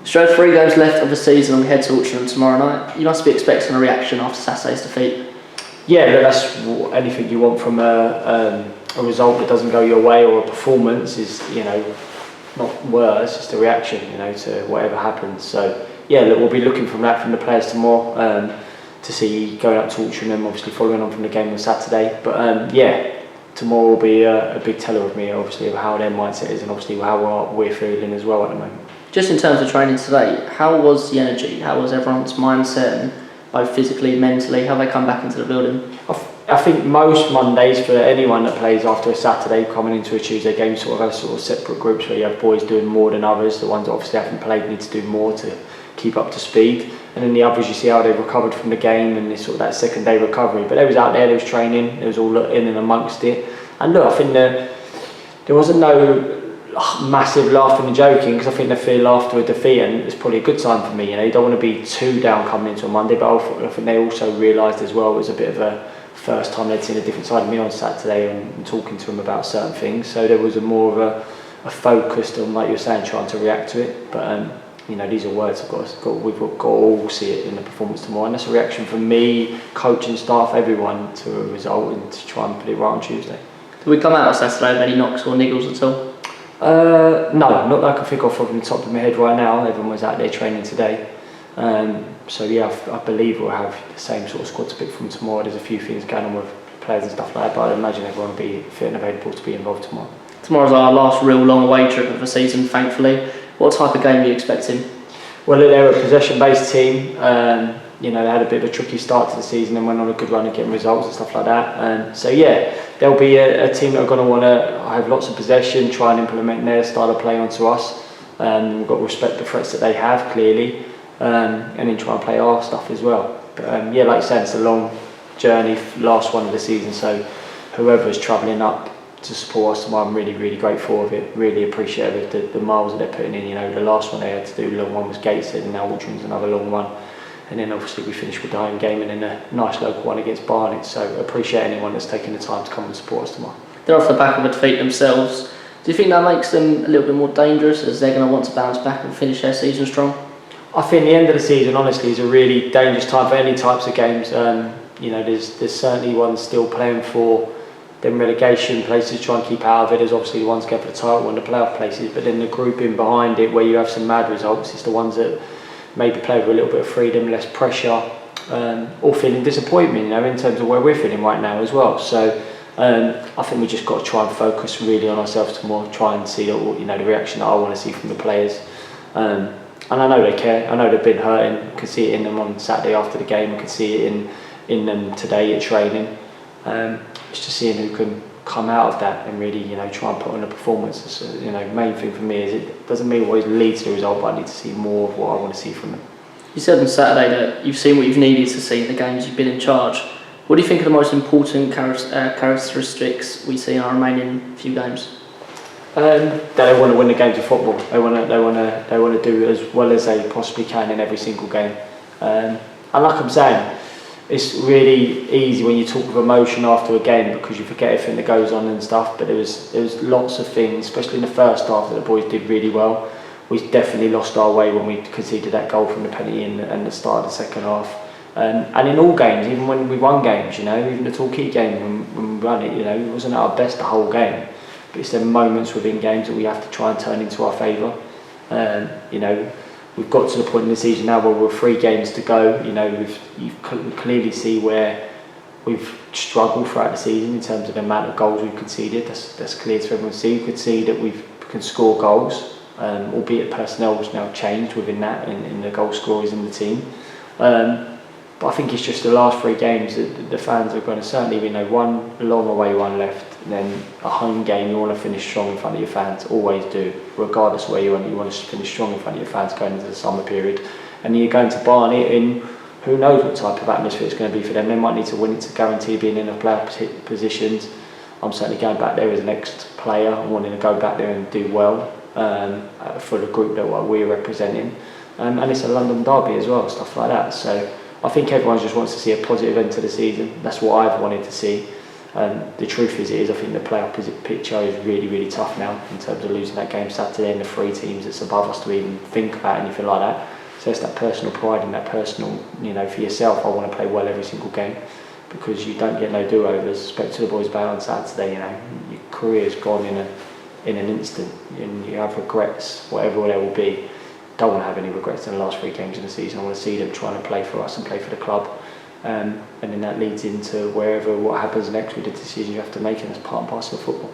Strevens, 3 games left of the season and we head to Altrincham tomorrow night. You must be expecting a reaction after Saturday's defeat. Yeah, that's anything you want from a result that doesn't go your way, or a performance is, not worse, just a reaction, to whatever happens. So yeah, look, we'll be looking from that from the players tomorrow, to see going up to Altrincham, obviously following on from the game on Saturday. But tomorrow will be a big teller of me, obviously, of how their mindset is and obviously how we're feeling as well at the moment. Just in terms of training today, how was the energy? How was everyone's mindset, and both physically, mentally? How have they come back into the building? I think most Mondays, for anyone that plays after a Saturday coming into a Tuesday game, sort of have separate groups where you have boys doing more than others. The ones that obviously haven't played need to do more to keep up to speed, and then the others, you see how they've recovered from the game and this sort of that second day recovery. But they was out there was training, it was all in and amongst it. And look, I think there wasn't no massive laughing and joking, because I think they feel after a defeat, and it's probably a good sign for me. You don't want to be too down coming into a Monday, but I think they also realised as well it was a bit of a first time they'd seen a different side of me on Saturday and talking to them about certain things. So there was more of a focus on, like you were saying, trying to react to it. But these are words we've got to all see it in the performance tomorrow, and that's a reaction from me, coaching staff, everyone, to a result, and to try and put it right on Tuesday. Did we come out on Saturday with any knocks or niggles at all? No, not that I can think of from the top of my head right now. Everyone was out there training today. So yeah, I believe we'll have the same sort of squad to pick from tomorrow. There's a few things going on with players and stuff like that, but I imagine everyone will be fit and available to be involved tomorrow. Tomorrow's our last real long away trip of the season, thankfully. What type of game are you expecting? Well, they're a possession-based team. They had a bit of a tricky start to the season and went on a good run of getting results and stuff like that. So yeah, there'll be a team that are going to want to have lots of possession, try and implement their style of play onto us. We've got to respect the threats that they have, clearly, and then try and play our stuff as well. But like you said, it's a long journey, last one of the season, so whoever's travelling up to support us tomorrow, I'm really, really grateful of it, really appreciative of the miles that they're putting in. The last one they had to do, the long one, was Gateshead, and now Altrincham, another long one. And then obviously we finished with the home game and then a nice local one against Barnet. So appreciate anyone that's taking the time to come and support us tomorrow. They're off the back of a defeat themselves. Do you think that makes them a little bit more dangerous, as they're going to want to bounce back and finish their season strong? I think the end of the season, honestly, is a really dangerous time for any types of games. There's certainly ones still playing for them relegation places, try and keep out of it. There's obviously the ones going for the title and the playoff places, but then the grouping behind it, where you have some mad results, it's the ones that maybe play with a little bit of freedom, less pressure, or feeling disappointment, in terms of where we're feeling right now as well. So I think we just got to try and focus really on ourselves tomorrow, try and see the reaction that I want to see from the players. And I know they care. I know they've been hurting. I could see it in them on Saturday after the game. I could see it in them today at training. It's just seeing who can come out of that and really, try and put on a performance. Main thing for me is it doesn't mean always lead to the result, but I need to see more of what I want to see from them. You said on Saturday that you've seen what you've needed to see in the games you've been in charge. What do you think are the most important characteristics we see in our remaining few games? They want to win the games of football. They want to do as well as they possibly can in every single game. And like I'm saying, it's really easy when you talk with emotion after a game, because you forget everything that goes on and stuff. But there was lots of things, especially in the first half, that the boys did really well. We definitely lost our way when we conceded that goal from the penalty and the start of the second half. And in all games, even when we won games, even the Torquay game when we won it, it wasn't at our best the whole game. But it's the moments within games that we have to try and turn into our favour. We've got to the point in the season now where we're 3 games to go. You clearly see where we've struggled throughout the season in terms of the amount of goals we've conceded. That's clear to everyone to see. You could see that we can score goals, albeit personnel has now changed within that in the goal scorers in the team. But I think it's just the last 3 games that the fans are going to certainly, one long away one left, and then a home game. You want to finish strong in front of your fans, always do, regardless of where you want to finish strong in front of your fans going into the summer period. And you're going to Barnet in, who knows what type of atmosphere it's going to be for them. They might need to win it to guarantee being in a playoff positions. I'm certainly going back there as an ex-player and wanting to go back there and do well for the group that we're representing. And it's a London derby as well, stuff like that. So I think everyone just wants to see a positive end to the season. That's what I've wanted to see. The truth is, I think the play-up picture is really, really tough now in terms of losing that game Saturday and the 3 teams that's above us to even think about anything like that. So it's that personal pride and that personal, for yourself, I want to play well every single game, because you don't get no do-overs. Spoke to the boys about on Saturday, your career's gone in an instant, and you have regrets, whatever they will be. Don't want to have any regrets in the last 3 games of the season. I want to see them trying to play for us and play for the club. And then that leads into what happens next with the decisions you have to make, and it's part and parcel of football.